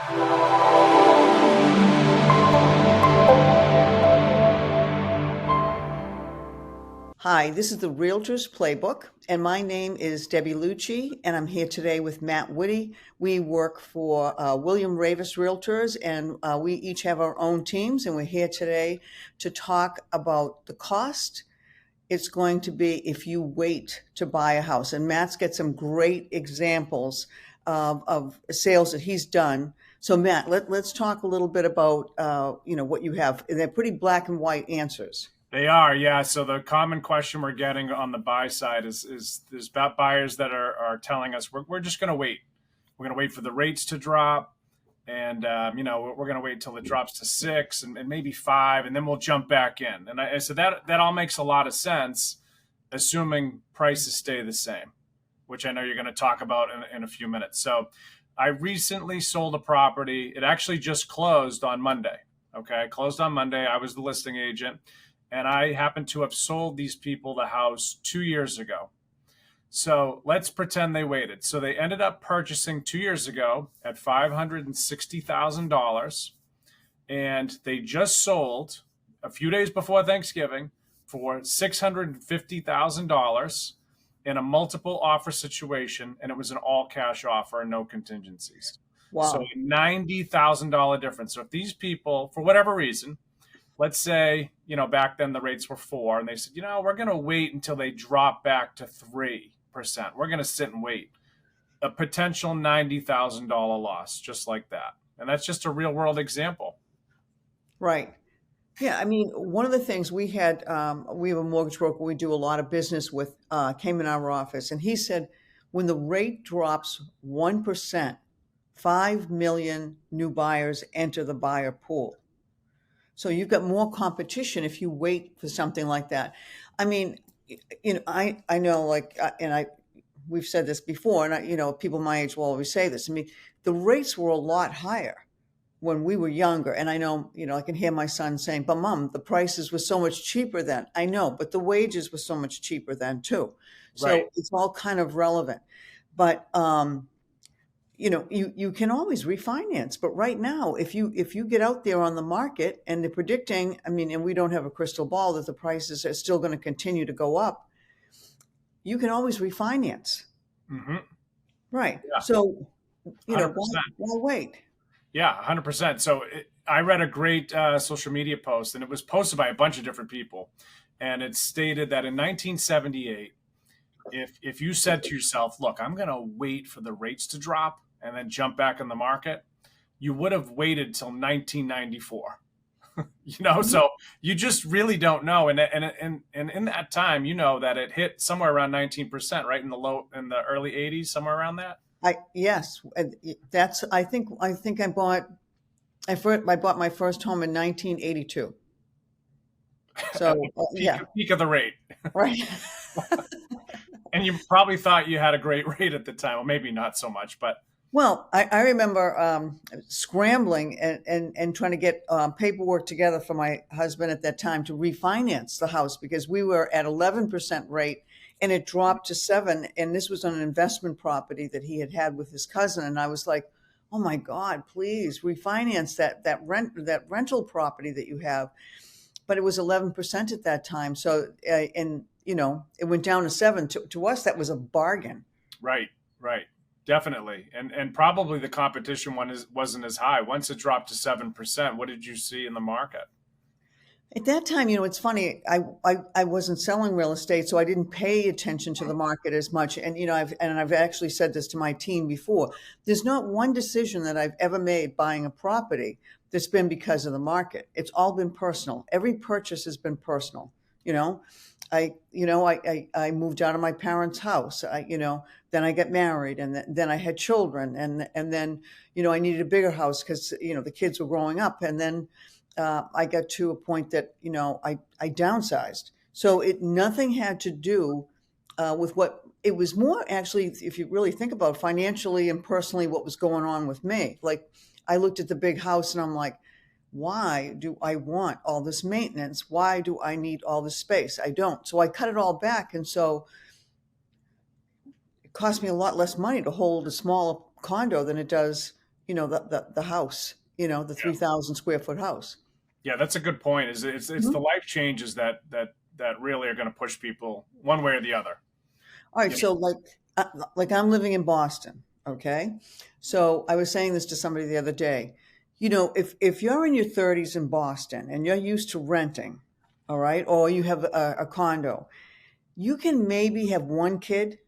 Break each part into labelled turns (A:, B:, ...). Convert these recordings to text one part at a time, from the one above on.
A: Hi, this is the Realtors Playbook, and my name is Debbie Lucci, and I'm here today with Matt Witte. We work for William Ravis Realtors, and we each have our own teams, and we're here today to talk about the cost it's going to be if you wait to buy a house. And Matt's got some great examples of sales that he's done. So Matt, let's talk a little bit about what you have. They're pretty black and white answers.
B: They are, yeah. So the common question we're getting on the buy side is there's about buyers that are telling us we're just going to wait. We're going to wait for the rates to drop, and we're going to wait until it drops to 6 and maybe 5, and then we'll jump back in. And I said that all makes a lot of sense, assuming prices stay the same, which I know you're going to talk about in a few minutes. So I recently sold a property. It actually just closed on Monday. Okay, closed on Monday. I was the listing agent. And I happen to have sold these people the house 2 years ago. So let's pretend they waited. So they ended up purchasing 2 years ago at $560,000. And they just sold a few days before Thanksgiving for $650,000 in a multiple offer situation. And it was an all cash offer and no contingencies.
A: Wow.
B: So a $90,000 difference. So if these people, for whatever reason, let's say, back then the rates were 4 and they said, we're going to wait until they drop back to 3%. We're going to sit and wait. A potential $90,000 loss, just like that. And that's just a real world example.
A: Right. Yeah. I mean, one of the things we have a mortgage broker we do a lot of business with, came in our office, and he said, when the rate drops 1%, 5 million new buyers enter the buyer pool. So you've got more competition if you wait for something like that. I mean, I know, we've said this before, and people my age will always say this. I mean, the rates were a lot higher when we were younger, and I know, I can hear my son saying, "But Mom, the prices were so much cheaper then." I know, but the wages were so much cheaper then too. So
B: Right.
A: It's all kind of relevant, but you can always refinance, but right now, if you get out there on the market and they're predicting, and we don't have a crystal ball that the prices are still going to continue to go up, you can always refinance.
B: Mm-hmm.
A: Right.
B: Yeah.
A: So,
B: 100%.
A: why wait?
B: Yeah, 100%. So I read a great social media post, and it was posted by a bunch of different people. And it stated that in 1978, if you said to yourself, look, I'm going to wait for the rates to drop and then jump back in the market, you would have waited till 1994. So you just really don't know. And in that time, that it hit somewhere around 19%, right? In the early 80s, somewhere around that.
A: Yes, that's, I think I bought my first home in 1982. So yeah.
B: Peak of the rate.
A: Right.
B: And you probably thought you had a great rate at the time. Well, maybe not so much, but.
A: Well, I remember scrambling and trying to get paperwork together for my husband at that time to refinance the house, because we were at 11% rate and it dropped to 7%. And this was on an investment property that he had with his cousin. And I was like, oh my God, please refinance that rental property that you have. But it was 11% at that time. So, it went down to 7%. To us, that was a bargain.
B: Right. Definitely. And probably the competition wasn't as high. Once it dropped to 7%, what did you see in the market?
A: At that time, it's funny, I wasn't selling real estate, so I didn't pay attention to the market as much. And, I've actually said this to my team before. There's not one decision that I've ever made buying a property that's been because of the market. It's all been personal. Every purchase has been personal. I moved out of my parents' house. Then I got married, and then I had children, and then I needed a bigger house because the kids were growing up, and then I got to a point that I downsized. So nothing had to do with what it was more actually, if you really think about financially and personally, what was going on with me. Like I looked at the big house and I'm like, why do I want all this maintenance? Why do I need all this space? I don't. So I cut it all back. And so it cost me a lot less money to hold a small condo than it does, the house, the
B: Yeah.
A: 3,000 square foot house.
B: Yeah, that's a good point. Is it's the
A: Mhm.
B: life changes that really are going to push people one way or the other.
A: All right,
B: You
A: so like I'm living in Boston, okay? So I was saying this to somebody the other day. If you're in your 30s in Boston and you're used to renting, all right, or you have a condo, you can maybe have one kid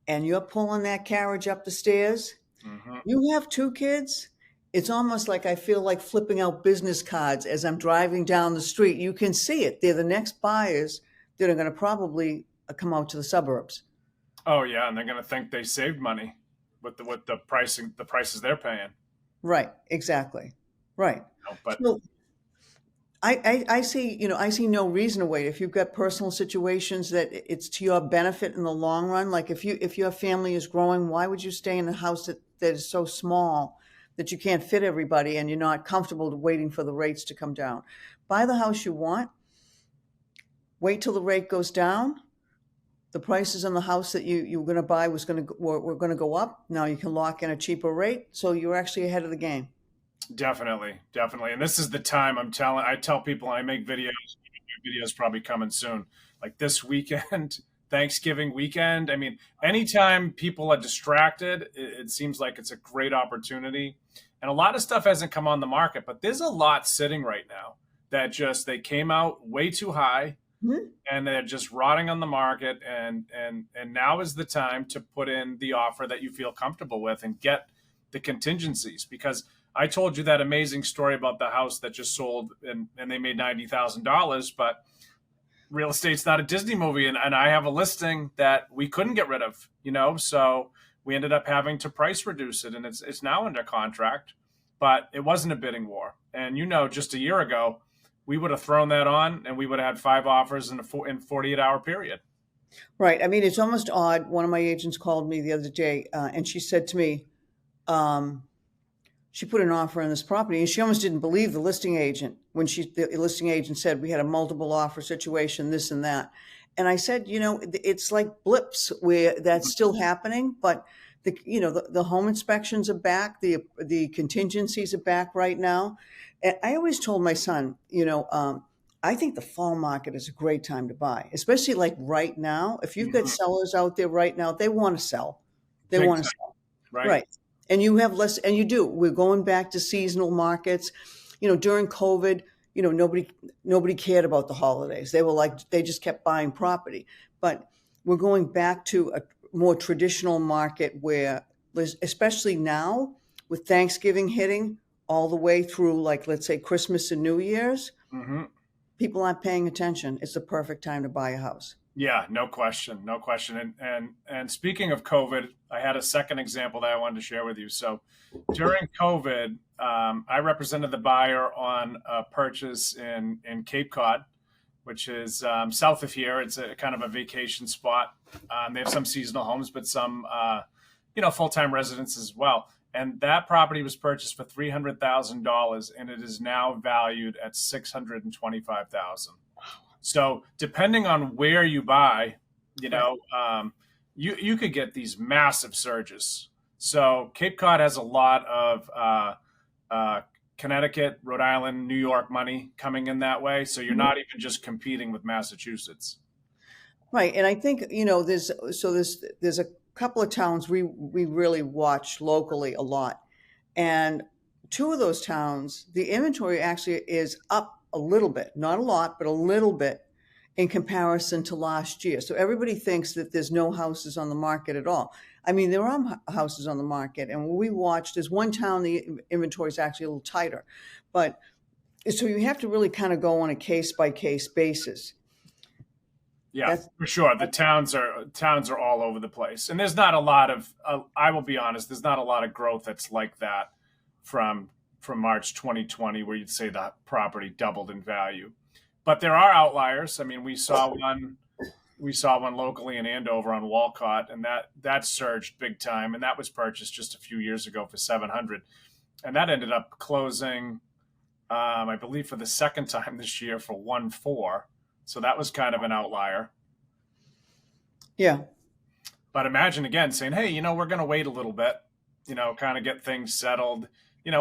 A: and you're pulling that carriage up the stairs.
B: know.
A: You have two kids. It's almost like I feel like flipping out business cards as I'm driving down the street. You can see it. They're the next buyers that are going to probably come out to the suburbs.
B: Oh yeah, and they're going to think they saved money with the prices they're paying.
A: Right, exactly. Right.
B: But
A: So I see, I see no reason to wait. If you've got personal situations that it's to your benefit in the long run, like if your family is growing, why would you stay in a house that is so small that you can't fit everybody and you're not comfortable waiting for the rates to come down? Buy the house you want, wait till the rate goes down. The prices on the house that you were going to buy were going to go up. Now you can lock in a cheaper rate, so you're actually ahead of the game.
B: definitely, definitely, and this is the time I tell people I make videos. Videos probably coming soon, like this weekend, Thanksgiving weekend. I mean, anytime people are distracted, it seems like it's a great opportunity. And a lot of stuff hasn't come on the market, but there's a lot sitting right now that just they came out way too high
A: Mhm.
B: and they're just rotting on the market, and now is the time to put in the offer that you feel comfortable with and get the contingencies. Because I told you that amazing story about the house that just sold and they made $90,000, but real estate's not a Disney movie, and I have a listing that we couldn't get rid of, so we ended up having to price reduce it, and it's now under contract, but it wasn't a bidding war. And just a year ago, we would have thrown that on, and we would have had 5 offers in in 48-hour period.
A: Right. I mean, it's almost odd. One of my agents called me the other day, and she said to me, um, she put an offer on this property, and she almost didn't believe the listing agent when the listing agent said we had a multiple offer situation, this and that. And I said, it's like blips where that's still happening, but the home inspections are back, the contingencies are back right now. And I always told my son, I think the fall market is a great time to buy, especially like right now. If you've got
B: Mhm.
A: sellers out there right now, they want to sell. They
B: Big
A: want to
B: time,
A: sell.
B: right?
A: Right. And you have less, and you do. We're going back to seasonal markets. During COVID, nobody cared about the holidays. They were like, they just kept buying property. But we're going back to a more traditional market where, especially now with Thanksgiving hitting all the way through, like, let's say Christmas and New Year's,
B: Hmm.
A: people aren't paying attention. It's the perfect time to buy a house.
B: Yeah, no question, no question. And speaking of COVID, I had a second example that I wanted to share with you. So during COVID, I represented the buyer on a purchase in Cape Cod, which is south of here. It's a kind of a vacation spot. They have some seasonal homes, but some full time residences as well. And that property was purchased for $300,000, and it is now valued at $625,000. So depending on where you buy,
A: Right.
B: you could get these massive surges. So Cape Cod has a lot of uh, Connecticut, Rhode Island, New York money coming in that way. So you're not even just competing with Massachusetts.
A: Right, and I think there's a couple of towns we really watch locally a lot, and two of those towns, the inventory actually is up a little bit, not a lot, but a little bit in comparison to last year. So everybody thinks that there's no houses on the market at all. I mean, there are houses on the market, and when we watched, there's one town the inventory is actually a little tighter, but so you have to really kind of go on a case by case basis.
B: Yeah,
A: That's
B: for sure. The towns are all over the place, and there's not a lot of. I will be honest. There's not a lot of growth that's like that from March 2020, where you'd say the property doubled in value. But there are outliers. I mean, we saw one locally in Andover on Walcott, and that surged big time, and that was purchased just a few years ago for 700, and that ended up closing, I believe, for the second time this year for 1.4. So that was kind of an outlier.
A: yeah.
B: But imagine again saying, "Hey, we're going to wait a little bit. kind of get things settled.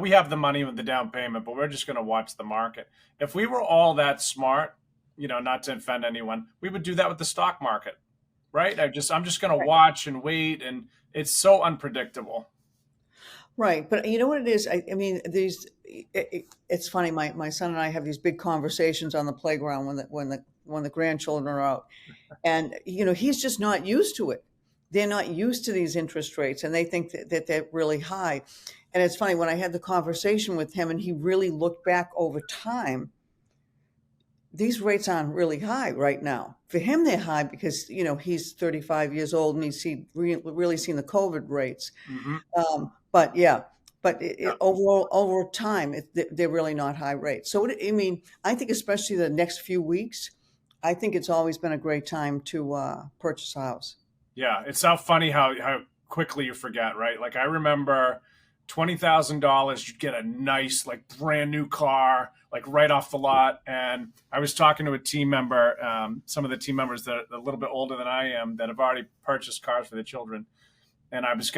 B: We have the money with the down payment, but we're just going to watch the market. If we were all that smart, not to offend anyone, we would do that with the stock market, right? I'm just going to watch and wait, and it's so unpredictable.
A: Right, but you know what it is? I mean, it's funny. My son and I have these big conversations on the playground when the grandchildren are out, and he's just not used to it. They're not used to these interest rates, and they think that they're really high. And it's funny when I had the conversation with him, and he really looked back over time. These rates aren't really high right now. For him, they're high because he's 35 years old and really seen the COVID rates.
B: Hmm.
A: But yeah, but
B: Yeah.
A: overall, over time, they're really not high rates. So, I mean, I think especially the next few weeks, I think it's always been a great time to purchase a house.
B: Yeah, it's so funny how quickly you forget, right? Like I remember $20,000, you'd get a nice, like brand new car, like right off the lot. And I was talking to a team member, some of the team members that are a little bit older than I am, that have already purchased cars for their children. And I was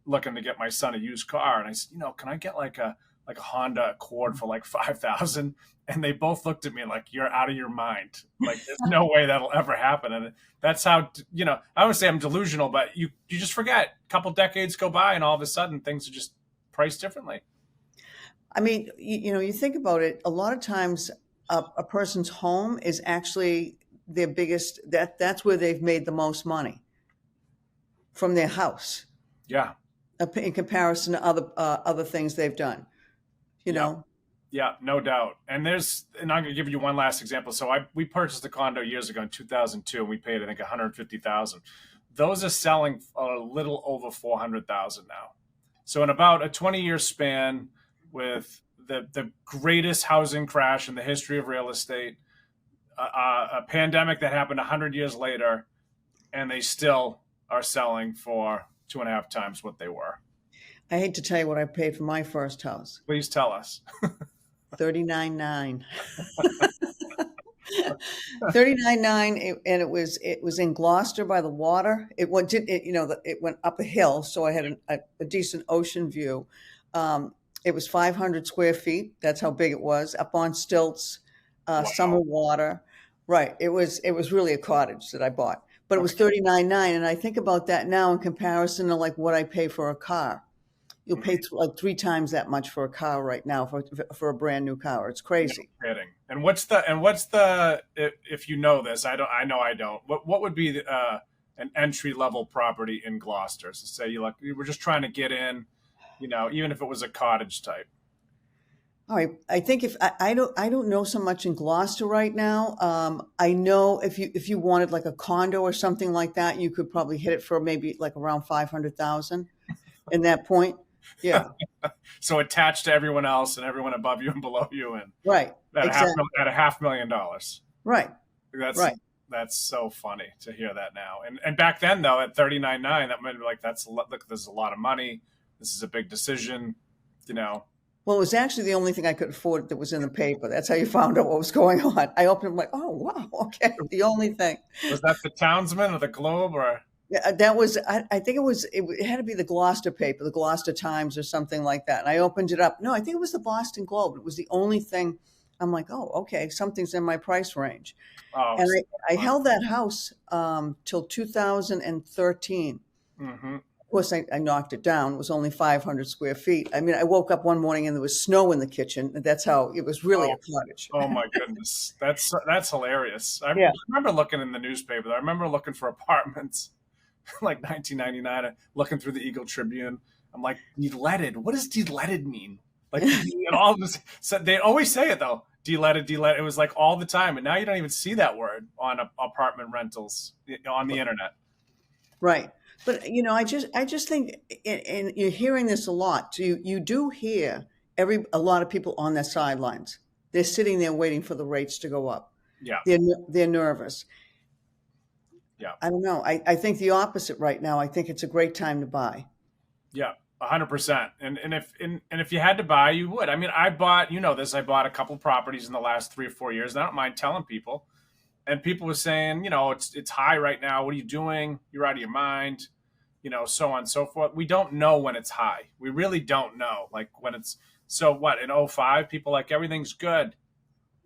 B: looking to get my son a used car. And I said, can I get like a Honda Accord for like 5,000? And they both looked at me like, you're out of your mind. Like there's no way that'll ever happen. And that's how, I would say I'm delusional, but you just forget. A couple decades go by and all of a sudden things are just priced differently.
A: I mean, you think about it, a lot of times a person's home is actually their biggest, that's where they've made the most money from their house
B: Yeah.
A: in comparison to other things they've done, you
B: Yeah.
A: know?
B: Yeah, no doubt. And I'm going to give you one last example. So we purchased a condo years ago in 2002, and we paid, I think, 150,000. Those are selling a little over 400,000 now. So in about a 20-year span, with the greatest housing crash in the history of real estate, a pandemic that happened 100 years later, and they still are selling for 2.5 times what they were.
A: I hate to tell you what I paid for my first house.
B: Please tell us.
A: 39.9. 39.9, and it was in Gloucester by the water. It went up a hill, so I had a decent ocean view. It was 500 square feet. That's how big it was. Up on stilts, summer
B: Wow.
A: water. Right. It was really a cottage that I bought, but it was
B: Okay.
A: 39.9, and I think about that now in comparison to like what I pay for a car. You'll pay like 3 times that much for a car right now for a brand new car. It's
B: No
A: crazy.
B: kidding. And what's the if you know this, I know I don't. What would be an entry level property in Gloucester? So say you were just trying to get in, even if it was a cottage type.
A: All right. I think if I don't know so much in Gloucester right now. I know if you wanted like a condo or something like that, you could probably hit it for maybe like around 500,000 in that point. Yeah.
B: So attached to everyone else and everyone above you and below you, and
A: Right. Exactly.
B: at a $500,000.
A: Right.
B: That's
A: Right.
B: that's so funny to hear that now. And back then though, at 39.9, that might be like look, this is a lot of money. This is a big decision. You know,
A: Well, it was actually the only thing I could afford that was in the paper. That's how you found out what was going on. I opened it, I'm like, oh wow, okay. The only thing.
B: was that the Townsman or the Globe or?
A: Yeah, that was, I think it had to be the Gloucester paper, the Gloucester Times or something like that. And I opened it up. No, I think it was the Boston Globe. It was the only thing. I'm like, oh, okay, something's in my price range.
B: Oh,
A: And
B: so
A: I
B: funny.
A: held that house till 2013.
B: Mm-hmm.
A: Of course, I knocked it down. It was only 500 square feet. I mean, I woke up one morning and there was snow in the kitchen. That's how it was really
B: Oh,
A: a cottage.
B: oh my goodness, that's hilarious. I
A: Yeah.
B: remember looking in the newspaper. I remember looking for apartments, like 1999, looking through the Eagle Tribune. I'm like, de-leaded. What does de-leaded mean? Like, and all of this. So they always say it though. De-leaded, de-leaded. It was like all the time, and now you don't even see that word on apartment rentals on the internet.
A: Right. But I just think, and you're hearing this a lot. So you do hear a lot of people on their sidelines. They're sitting there waiting for the rates to go up.
B: Yeah,
A: They're nervous.
B: yeah,
A: I don't know. I think the opposite right now. I think it's a great time to buy.
B: yeah. 100%. And if you had to buy, you would. I mean, I bought, this. I bought a couple properties in the last 3 or 4 years, and I don't mind telling people. And people were saying, it's high right now. What are you doing? You're out of your mind. so on and so forth. We don't know when it's high. We really don't know. Like when it's, so what, in '05, people like everything's good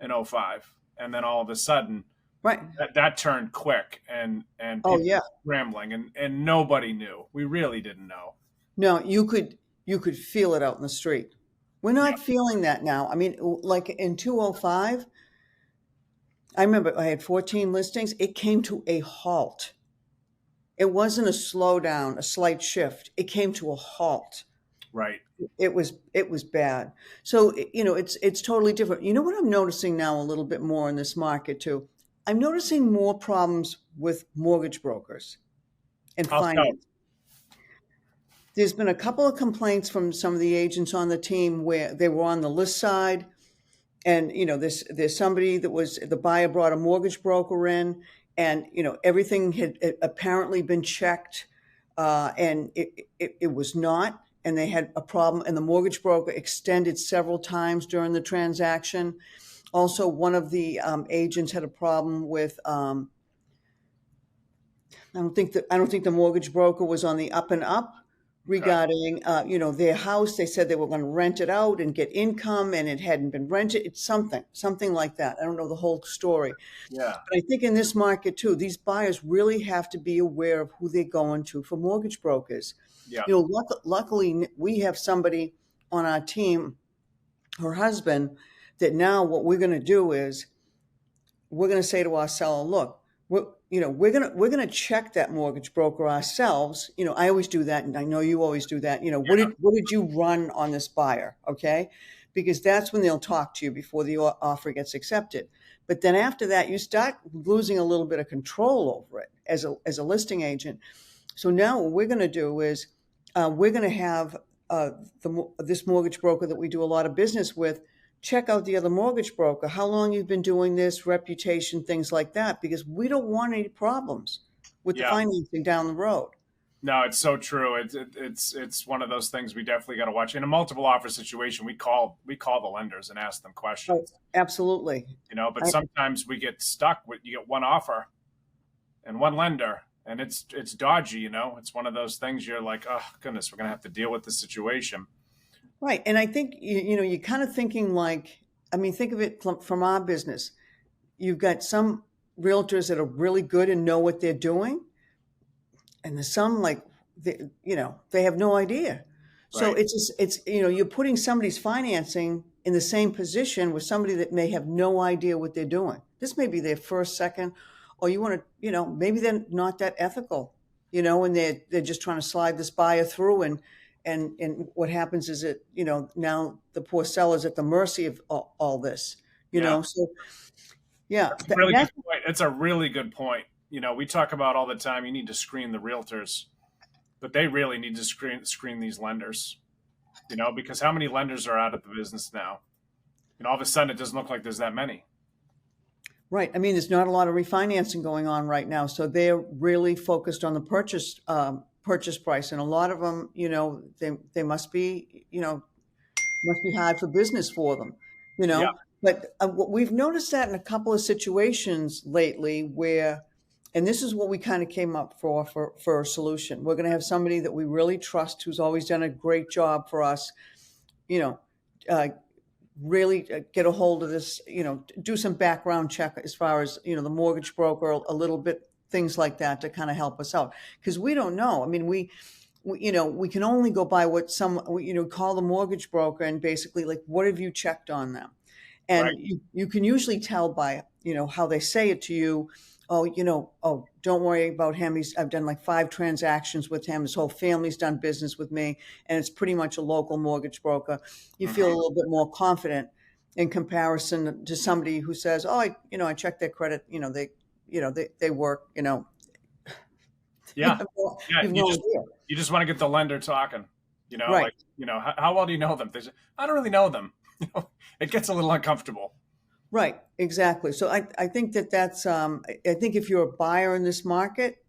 B: in '05. And then all of a sudden
A: Right.
B: that turned quick and
A: Oh
B: people
A: yeah.
B: were scrambling and nobody knew. We really didn't know.
A: No, you could feel it out in the street. We're
B: Yeah.
A: not feeling that now. I mean, like in 205, I remember I had 14 listings. It came to a halt. It wasn't a slowdown, a slight shift. It came to a halt.
B: Right.
A: It was bad. So, it's totally different. You know what I'm noticing now a little bit more in this market too? I'm noticing more problems with mortgage brokers and
B: How so?
A: finance. There's been a couple of complaints from some of the agents on the team where they were on the list side, and there's somebody that was the buyer brought a mortgage broker in, and everything had apparently been checked, and it was not, and they had a problem, and the mortgage broker extended several times during the transaction. Also, one of the agents had a problem with I don't think the mortgage broker was on the up and up
B: Okay.
A: regarding their house. They said they were going to rent it out and get income, and it hadn't been rented. It's something like that. I don't know the whole story,
B: Yeah.
A: but I think in this market too, these buyers really have to be aware of who they're going to for mortgage brokers.
B: Yeah.
A: Luckily, we have somebody on our team, her husband, that now what we're going to do is we're going to say to our seller, look, we're going to check that mortgage broker ourselves. I always do that, and I know you always do that. What did you run on this buyer? Okay, because that's when they'll talk to you before the offer gets accepted. But then after that, you start losing a little bit of control over it as a listing agent. So now what we're going to do is we're going to have this mortgage broker that we do a lot of business with check out the other mortgage broker, how long you've been doing this, reputation, things like that, because we don't want any problems with the
B: Yeah.
A: financing down the road.
B: No, it's so true. It's one of those things we definitely got to watch. In a multiple offer situation, we call the lenders and ask them
A: Oh,
B: questions.
A: absolutely.
B: But
A: I,
B: sometimes we get stuck with, you get one offer and one lender, and it's dodgy. It's one of those things you're like, oh goodness, we're gonna have to deal with this situation.
A: right. And I think, you're kind of thinking like, I mean, think of it from our business. You've got some realtors that are really good and know what they're doing, and there's some like they have no idea. So
B: Right.
A: it's just, you're putting somebody's financing in the same position with somebody that may have no idea what they're doing. This may be their first, second, or you want to, maybe they're not that ethical, and they're just trying to slide this buyer through, and what happens is that now the poor seller's at the mercy of all this,
B: Yeah.
A: so yeah,
B: That's a really good point. It's a really good point. We talk about all the time. You need to screen the realtors, but they really need to screen these lenders. Because how many lenders are out of the business now? And all of a sudden, it doesn't look like there's that many.
A: Right. I mean, there's not a lot of refinancing going on right now, so they're really focused on the purchase price, and a lot of them, they must be hard for business for them, you
B: Yeah.
A: know. But we've noticed that in a couple of situations lately where, and this is what we kind of came up for a solution. We're going to have somebody that we really trust, who's always done a great job for us, you know, uh, really get a hold of this, do some background check as far as, the mortgage broker, a little bit, things like that to kind of help us out. Because we don't know. I mean, we can only go by what call the mortgage broker and basically like, what have you checked on them? And
B: Right.
A: you can usually tell by, how they say it to you. Oh, don't worry about him. I've done like 5 transactions with him. His whole family's done business with me, and it's pretty much a local mortgage broker. You feel a
B: Hmm.
A: little bit more confident in comparison to somebody who says, "Oh, I checked their credit. They work. You
B: Yeah.
A: have no,
B: Yeah.
A: you have
B: You
A: no
B: just
A: idea."
B: you just want to get the lender talking.
A: Right.
B: Like, how well do you know them? They say, I don't really know them. It gets a little uncomfortable.
A: Right, exactly. So I think that's I think if you're a buyer in this market,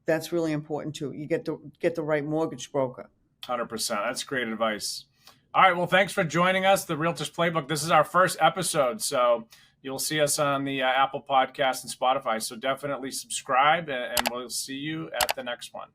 A: that's really important too. You get the right mortgage broker.
B: 100%. That's great advice. All right. Well, thanks for joining us, the Realtors Playbook. This is our first episode, so you'll see us on the Apple Podcast and Spotify. So definitely subscribe, and we'll see you at the next one.